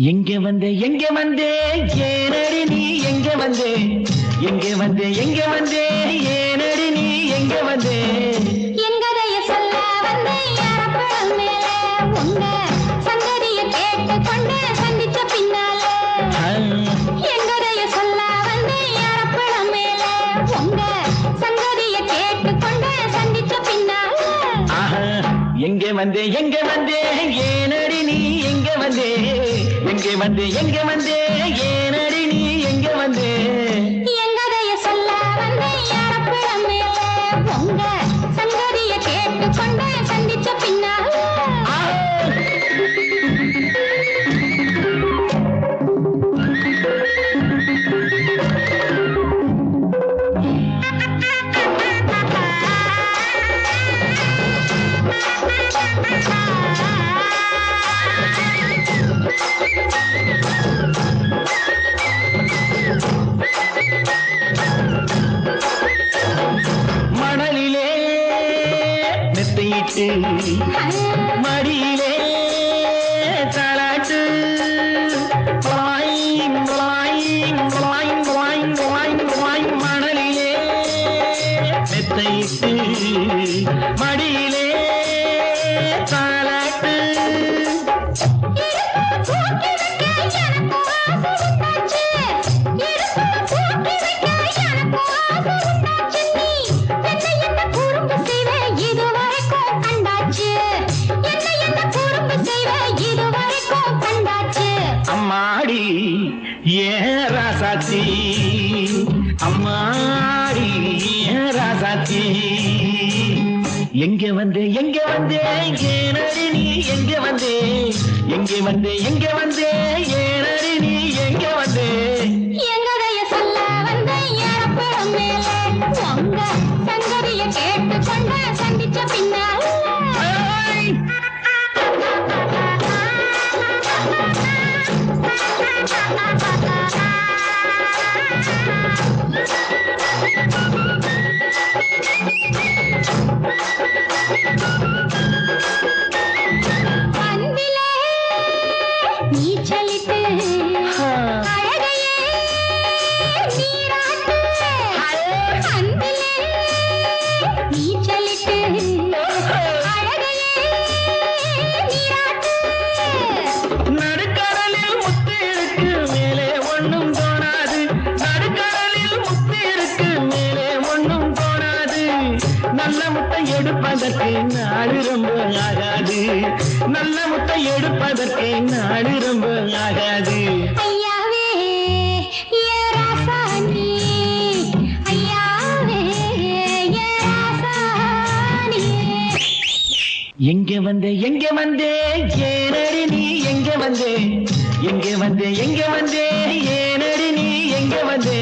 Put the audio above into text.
எங்கே வந்தே ஏனடி நீ எங்கே வந்தே ஏனடி நீ எங்கே வந்தே எங்கதைய சொல்ல வந்தே யாரப்பழம் மேலே உங்க சங்கதிய கேட்டு கொண்டு சந்திச்ச பின்னாலே எங்கதைய சொல்ல வந்தே யாரப்பழம் மேலே உங்க சங்கதிய கேட்டு கொண்டு சந்திச்ச பின்னாலே எங்கே வந்தே ஏனடி நீ எங்கே வந்தே ஏனடி நீ எங்கே வந்தே எங்கதைய சொல்ல வந்தே யாரப்பழம் மேலே உங்க சங்கதிய கேட்டு கொண்டு சந்திச்ச பின்னாலே மணலிலே மெத்தையிட்டு மடியிலே தாலாட்டு மணலிலே மெத்தையிட்டு மடியிலே தாலாட்டு அம்மாடி ஏன் ராசாத்தி அம்மாடி ஏன் ராசாத்தி எங்கே வந்தே ஏனடி நீ எங்கே வந்தே ஏனடி நீ எங்கே வந்தே எங்கதைய சொல்ல வந்தே யாரப்பழம் மேலே உங்க சங்கதிய கேட்டு கொண்டு சந்திச்ச பின்னாலே அன்பிலே நீச்சலிட்டு அழகையே நீராட்டு அன்பிலே நீச்சலிட்டு அழகையே நீராட்டு நடுக்கடலில் முத்து இருக்கு மேலே ஒண்ணும் தோணாது நடுக்கடலில் முத்து இருக்கு மேலே ஒண்ணும் தோணாது நல்ல முட்டை எடுப்பதற்கு நாடு ரொம்ப ஆகாது நல்ல முட்டை எடுப்பதற்கு நாடு ரொம்ப ஆகாது ஐயாவே ஏ ராசானி ஐயாவே ஏ ராசானி எங்கே வந்தே ஏனடி நீ எங்கே வந்தே ஏனடி நீ எங்கே வந்தே